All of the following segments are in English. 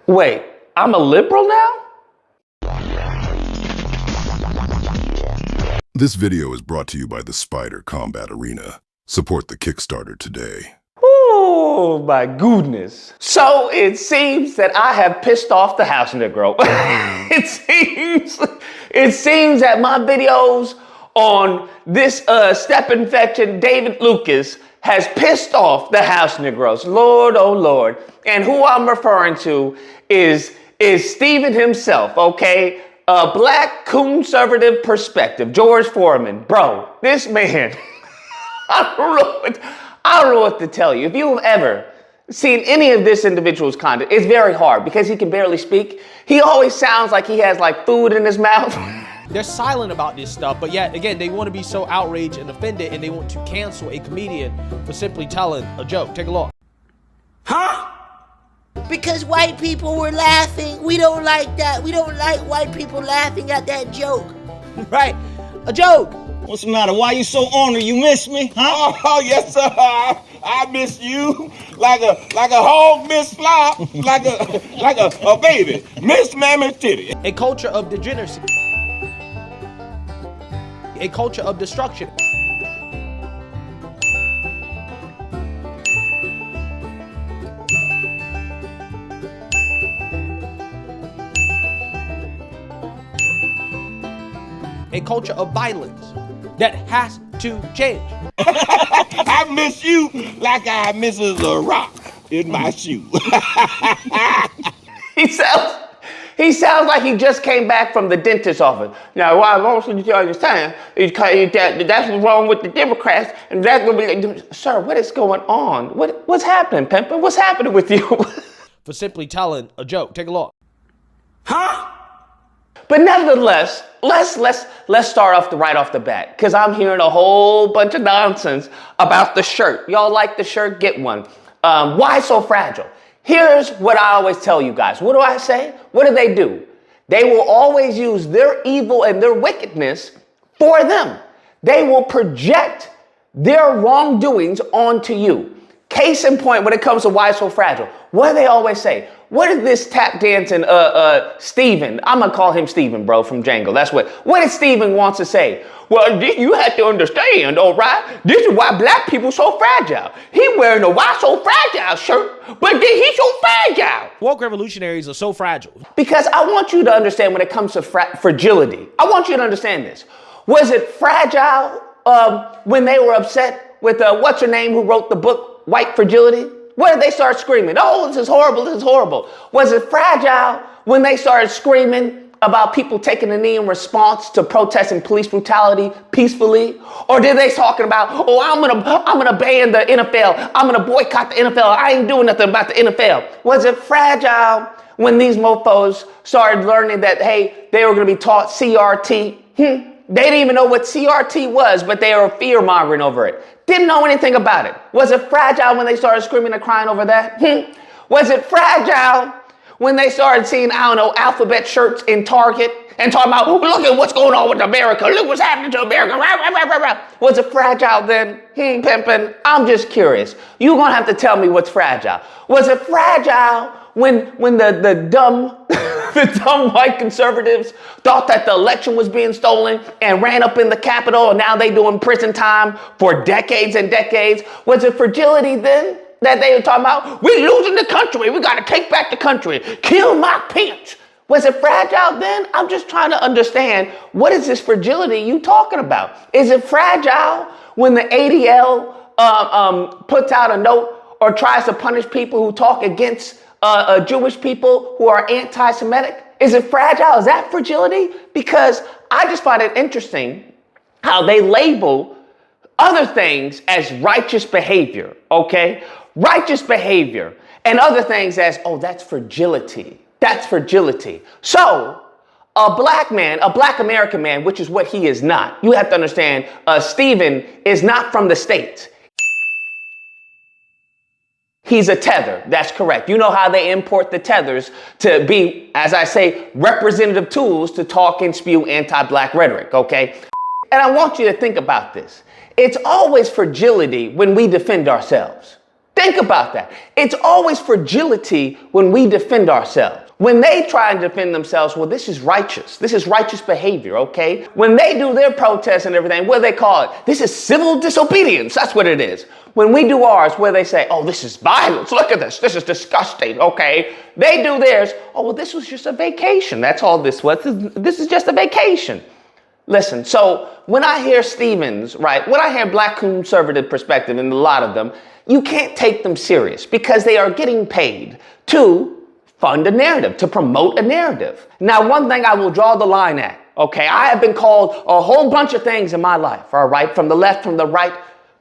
Wait, I'm a liberal now? This video is brought to you by the Spider Combat Arena. Support the Kickstarter today. Oh my goodness. So it seems that I have pissed off the house Negro. it seems that my videos on this step infection David Lucas has pissed off the house Negroes. Lord, oh Lord. And who I'm referring to is Stephen himself, okay? A black conservative perspective, George Foreman. Bro, this man, I don't know what to tell you. If you've ever seen any of this individual's content, it's very hard because he can barely speak. He always sounds like he has like food in his mouth. They're silent about this stuff, but yet again, they want to be so outraged and offended, and they want to cancel a comedian for simply telling a joke. Take a look. Huh? Because white people were laughing. We don't like that. We don't like white people laughing at that joke. Right? A joke. What's the matter? Why you so ornery? You miss me, huh? Oh, yes, sir. I miss you like a hog miss flop, like a baby miss mammy titty. A culture of degeneracy. A culture of destruction. A culture of violence that has to change. I miss you like I misses a rock in my shoe. He sounds like he just came back from the dentist's office. Now, what I want you to understand is that's what's wrong with the Democrats, and that's what we. Sir, what is going on? What's happening, Pimpin'? What's happening with you? For simply telling a joke. Take a look. Huh? But nevertheless, let's start off right off the bat, because I'm hearing a whole bunch of nonsense about the shirt. Y'all like the shirt? Get one. Why so fragile? Here's what I always tell you guys. What do I say? What do? They will always use their evil and their wickedness for them. They will project their wrongdoings onto you. Case in point, when it comes to why so fragile, what do they always say? What did this tap dancing Steven, I'm gonna call him Steven, bro, from Django. That's what did Steven wants to say? Well, you have to understand, all right? This is why black people so fragile. He wearing a why so fragile shirt, but then he's so fragile. Woke revolutionaries are so fragile. Because I want you to understand when it comes to fragility. I want you to understand this. Was it fragile when they were upset with what's her name who wrote the book White Fragility? Where did they start screaming? Oh, this is horrible, this is horrible. Was it fragile when they started screaming about people taking a knee in response to protesting police brutality peacefully? Or did they talking about, oh, I'm gonna ban the NFL, I'm gonna boycott the NFL, I ain't doing nothing about the NFL? Was it fragile when these mofos started learning that, hey, they were gonna be taught CRT? They didn't even know what CRT was, but they were fear-mongering over it. Didn't know anything about it. Was it fragile when they started screaming and crying over that? Was it fragile when they started seeing, I don't know, alphabet shirts in Target and talking about, oh, look at what's going on with America. Look what's happening to America. Was it fragile then? Pimpin', I'm just curious. You're going to have to tell me what's fragile. Was it fragile when the dumb the dumb white conservatives thought that the election was being stolen and ran up in the Capitol, and now they doing prison time for decades and decades? Was it fragility then that they were talking about? We're losing the country. We got to take back the country. Kill Mike Pence. Was it fragile then? I'm just trying to understand, what is this fragility you talking about? Is it fragile when the ADL puts out a note or tries to punish people who talk against Jewish people who are anti-Semitic? Is it fragile? Is that fragility? Because I just find it interesting how they label other things as righteous behavior, okay? Righteous behavior, and other things as, oh, that's fragility. That's fragility. So a black man, a black American man, which is what he is not. You have to understand, Stephen is not from the States. He's a tether. That's correct. You know how they import the tethers to be, as I say, representative tools to talk and spew anti-black rhetoric, okay? And I want you to think about this. It's always fragility when we defend ourselves. Think about that. It's always fragility when we defend ourselves. When they try and defend themselves, well, this is righteous. This is righteous behavior, okay? When they do their protests and everything, what do they call it? This is civil disobedience. That's what it is. When we do ours, where they say, oh, this is violence. Look at this. This is disgusting, okay? They do theirs. Oh, well, this was just a vacation. That's all this was. This is just a vacation. Listen, so when I hear Stevens, right, when I hear black conservative perspective, and a lot of them, you can't take them serious because they are getting paid to fund a narrative, to promote a narrative. Now, one thing I will draw the line at, okay, I have been called a whole bunch of things in my life, all right, from the left, from the right,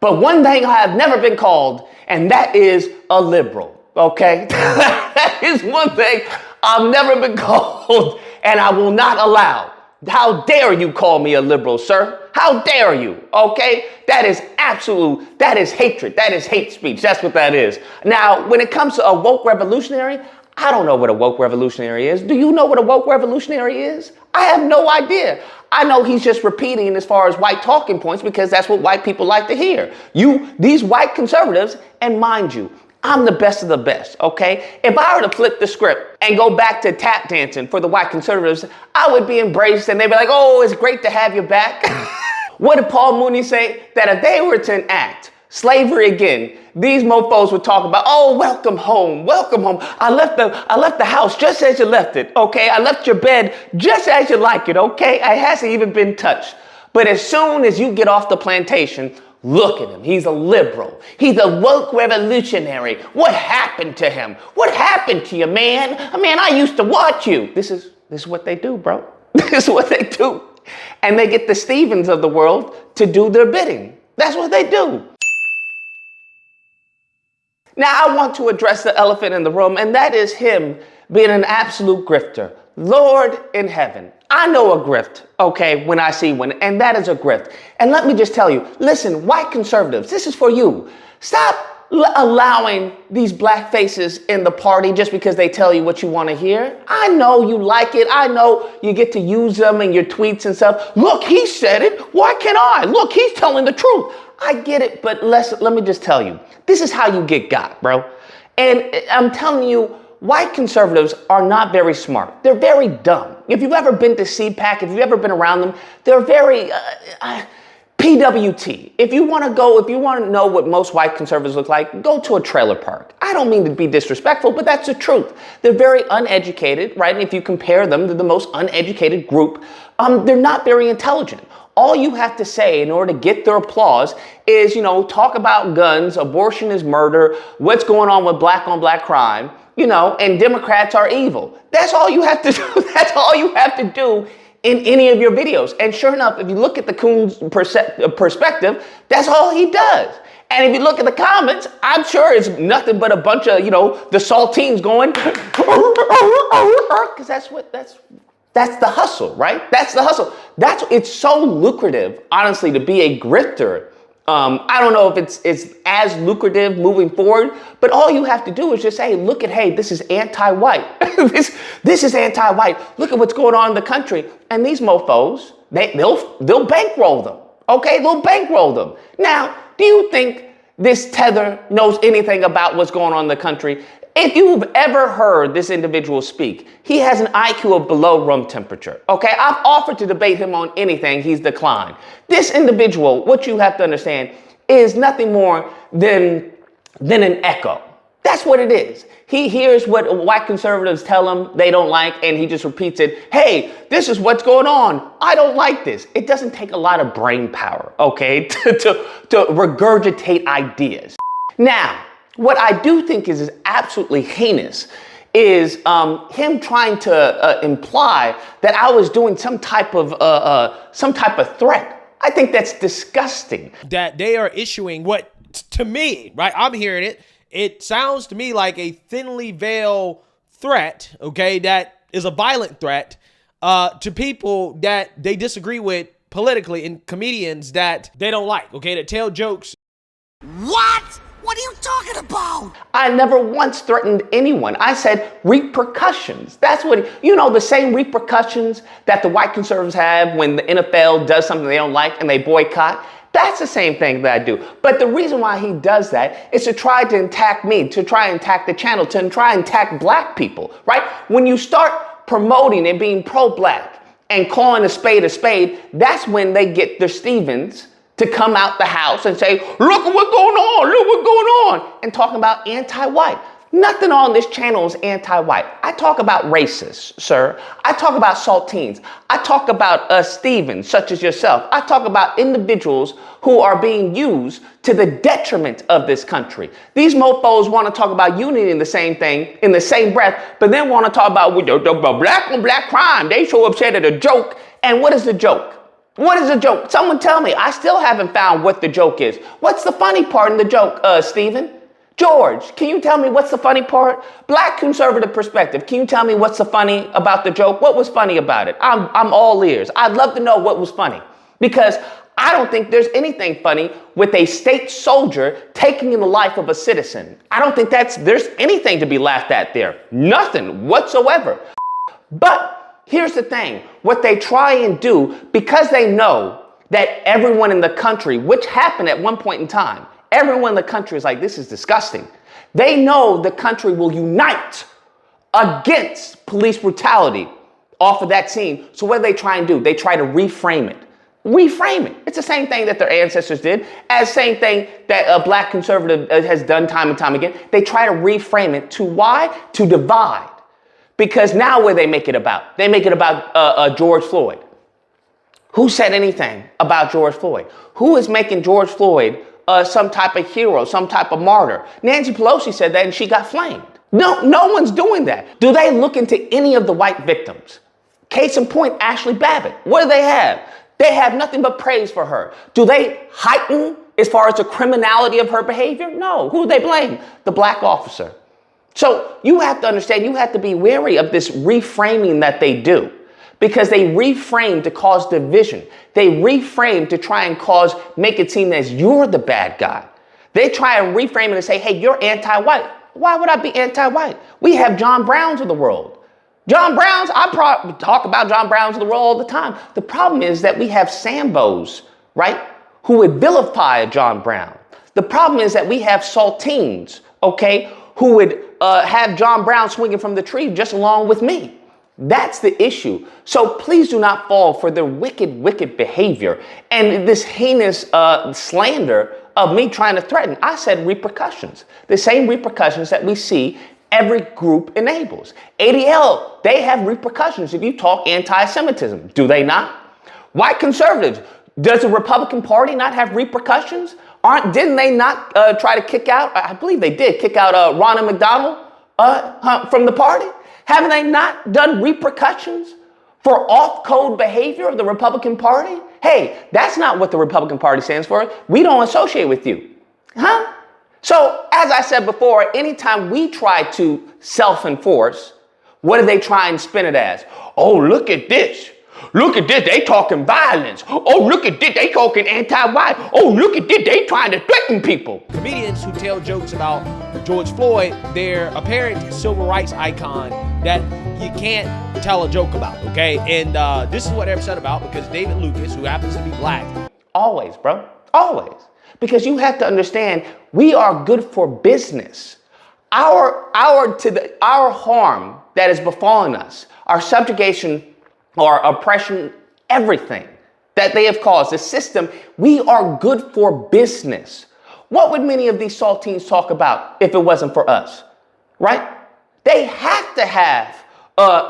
but one thing I have never been called, and that is a liberal, okay? That is one thing I've never been called, and I will not allow. How dare you call me a liberal, sir? How dare you? Okay? That is hatred. That is hate speech. That's what that is. Now, when it comes to a woke revolutionary, I don't know what a woke revolutionary is. Do you know what a woke revolutionary is? I have no idea. I know he's just repeating as far as white talking points because that's what white people like to hear. These white conservatives, and mind you, I'm the best of the best, okay? If I were to flip the script and go back to tap dancing for the white conservatives, I would be embraced and they'd be like, oh, it's great to have you back. What did Paul Mooney say? That if they were to enact slavery again, these mofos would talk about, oh, welcome home, welcome home. I left the house just as you left it, okay? I left your bed just as you like it, okay? It hasn't even been touched. But as soon as you get off the plantation, look at him. He's a liberal. He's a woke revolutionary. What happened to him? What happened to you, man? Man, I used to watch you. This is what they do, bro. This is what they do. And they get the Stevens of the world to do their bidding. That's what they do. Now, I want to address the elephant in the room, and that is him being an absolute grifter. Lord in heaven, I know a grift, okay, when I see one, and that is a grift. And let me just tell you, listen, white conservatives, this is for you. Stop allowing these black faces in the party just because they tell you what you want to hear. I know you like it. I know you get to use them in your tweets and stuff. Look, he said it. Why can't I? Look, he's telling the truth. I get it, but let me just tell you, this is how you get got, bro. And I'm telling you, white conservatives are not very smart. They're very dumb. If you've ever been to CPAC, if you've ever been around them, they're very PWT. If you want to know what most white conservatives look like, go to a trailer park. I don't mean to be disrespectful, but that's the truth. They're very uneducated, right? And if you compare them to the most uneducated group, they're not very intelligent. All you have to say in order to get their applause is, talk about guns, abortion is murder, what's going on with black on black crime, and Democrats are evil. That's all you have to do. That's all you have to do in any of your videos. And sure enough, if you look at the Coons perspective, that's all he does. And if you look at the comments, I'm sure it's nothing but a bunch of, the saltines going, because that's the hustle, right? That's the hustle. It's so lucrative, honestly, to be a grifter. I don't know if it's as lucrative moving forward, but all you have to do is just say, hey, this is anti-white. this is anti-white. Look at what's going on in the country. And these mofos, they'll bankroll them. Okay, they'll bankroll them. Now, do you think this tether knows anything about what's going on in the country? If you've ever heard this individual speak, he has an IQ of below room temperature. Okay, I've offered to debate him on anything. He's declined. This individual, what you have to understand, is nothing more than an echo. That's what it is. He hears what white conservatives tell him they don't like, and he just repeats it. Hey, this is what's going on. I don't like this. It doesn't take a lot of brain power, okay, to regurgitate ideas. Now, what I do think is absolutely heinous is him trying to imply that I was doing some type of threat. I think that's disgusting. That they are issuing what, to me, right? I'm hearing it. It sounds to me like a thinly veiled threat, okay, that is a violent threat to people that they disagree with politically and comedians that they don't like, okay, that tell jokes. What? What are you talking about? I never once threatened anyone. I said repercussions. That's what, the same repercussions that the white conservatives have when the NFL does something they don't like and they boycott. That's the same thing that I do. But the reason why he does that is to try to attack me, to try and attack the channel, to try and attack black people, right? When you start promoting and being pro-black and calling a spade, that's when they get their Stevens to come out the house and say, look at what's going on, look what's going on, and talking about anti-white. Nothing on this channel is anti-white. I talk about racists, sir. I talk about saltines. I talk about Stevens, such as yourself. I talk about individuals who are being used to the detriment of this country. These mofos want to talk about unity in the same thing, in the same breath, but then want to talk about black on black crime. They so upset at a joke. And what is the joke? What is the joke? Someone tell me. I still haven't found what the joke is. What's the funny part in the joke, Stephen? George, can you tell me what's the funny part? Black conservative perspective. Can you tell me what's the funny about the joke? What was funny about it? I'm all ears. I'd love to know what was funny, because I don't think there's anything funny with a state soldier taking the life of a citizen. I don't think there's anything to be laughed at there. Nothing whatsoever. But here's the thing. What they try and do, because they know that everyone in the country, which happened at one point in time, everyone in the country is like, this is disgusting. They know the country will unite against police brutality off of that scene. So what do they try and do? They try to reframe it. Reframe it. It's the same thing that their ancestors did, as same thing that a black conservative has done time and time again. They try to reframe it to why? To divide. Because now what do they make it about? They make it about George Floyd. Who said anything about George Floyd? Who is making George Floyd some type of hero, some type of martyr? Nancy Pelosi said that and she got flamed. No one's doing that. Do they look into any of the white victims? Case in point, Ashley Babbitt. What do they have? They have nothing but praise for her. Do they heighten as far as the criminality of her behavior? No. Who do they blame? The black officer. So you have to understand, you have to be wary of this reframing that they do, because they reframe to cause division. They reframe to try and make it seem as you're the bad guy. They try and reframe it and say, hey, you're anti-white. Why would I be anti-white? We have John Browns of the world. John Browns, I talk about John Browns of the world all the time. The problem is that we have Sambos, right, who would vilify John Brown. The problem is that we have saltines, okay, who would have John Brown swinging from the tree just along with me. That's the issue. So please do not fall for the wicked behavior and this heinous slander of me trying to threaten. I said repercussions, the same repercussions that we see every group enables. ADL, they have repercussions if you talk anti-Semitism. Do they not? White conservatives, does the Republican Party not have repercussions? Didn't they not try to kick out, I believe they did, kick out Ronald McDonald from the party? Haven't they not done repercussions for off-code behavior of the Republican Party? Hey, that's not what the Republican Party stands for. We don't associate with you. Huh? So, as I said before, anytime we try to self-enforce, what do they try and spin it as? Oh, look at this. Look at this, they talking violence. Oh, look at this, they talking anti-white. Oh, look at this, they trying to threaten people. Comedians who tell jokes about George Floyd, their apparent civil rights icon that you can't tell a joke about, okay? And this is what they're upset about, because David Lucas, who happens to be black. Always, bro, always. Because you have to understand, we are good for business. Our harm that is befalling us, our subjugation or oppression, everything that they have caused, the system, we are good for business. What would many of these saltines talk about if it wasn't for us, right? They have to have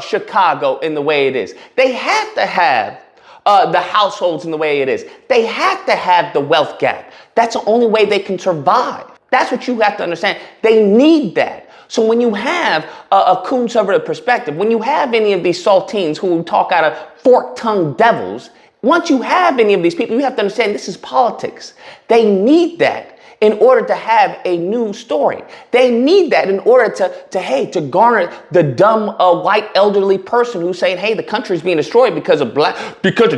Chicago in the way it is. They have to have the households in the way it is. They have to have the wealth gap. That's the only way they can survive. That's what you have to understand. They need that. So when you have a conservative perspective, when you have any of these saltines who talk out of fork-tongued devils, once you have any of these people, you have to understand this is politics. They need that in order to have a new story. They need that in order to garner the dumb white elderly person who's saying, hey, the country's being destroyed because of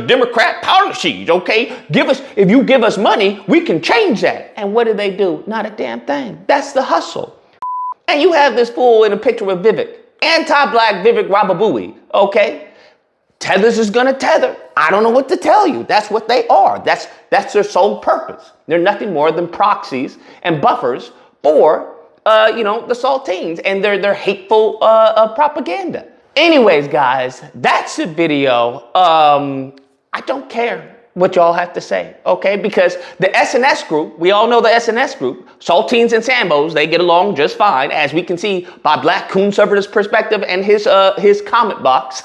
Democrat policies, okay? If you give us money, we can change that. And what do? Not a damn thing. That's the hustle. And you have this fool in a picture with Vivek, anti-black Vivek Rababui, okay? Tethers is gonna tether. I don't know what to tell you. That's what they are. That's their sole purpose. They're nothing more than proxies and buffers for, the saltines and their hateful propaganda. Anyways, guys, that's the video. I don't care what y'all have to say, okay? Because the SNS group, we all know the SNS group, saltines and sambos, they get along just fine, as we can see by Black Conservative's perspective and his comment box.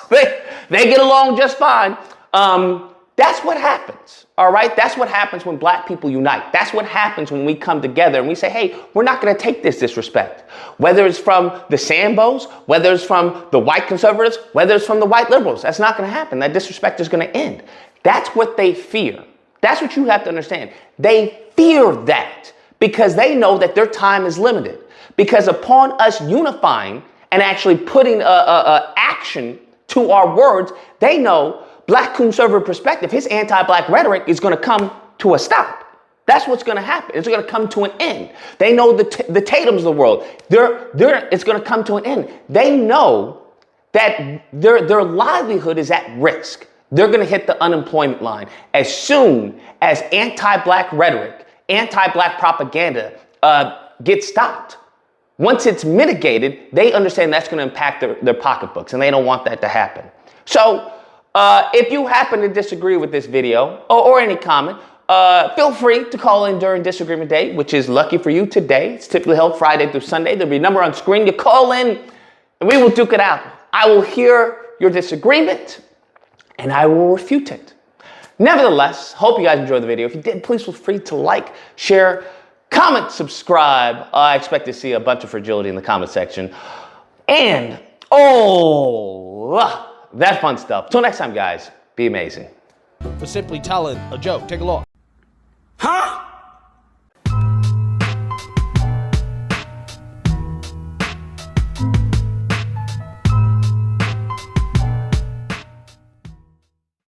They get along just fine. That's what happens, all right? That's what happens when black people unite. That's what happens when we come together and we say, hey, we're not gonna take this disrespect. Whether it's from the Sambos, whether it's from the white conservatives, whether it's from the white liberals, that's not gonna happen. That disrespect is gonna end. That's what they fear. That's what you have to understand. They fear that because they know that their time is limited. Because upon us unifying and actually putting action to our words, they know Black conservative perspective, his anti-black rhetoric is going to come to a stop. That's what's going to happen. It's going to come to an end. They know the Tatums of the world. It's going to come to an end. They know that their livelihood is at risk. They're going to hit the unemployment line as soon as anti-black rhetoric, anti-black propaganda gets stopped. Once it's mitigated, they understand that's going to impact their pocketbooks, and they don't want that to happen. So if you happen to disagree with this video or any comment, feel free to call in during Disagreement Day, which is lucky for you today. It's typically held Friday through Sunday. There'll be a number on screen. You call in, and we will duke it out. I will hear your disagreement, and I will refute it. Nevertheless, hope you guys enjoyed the video. If you did, please feel free to like, share, comment, subscribe. I expect to see a bunch of fragility in the comment section. And, that fun stuff. Till next time, guys, be amazing. For simply telling a joke. Take a look. Huh?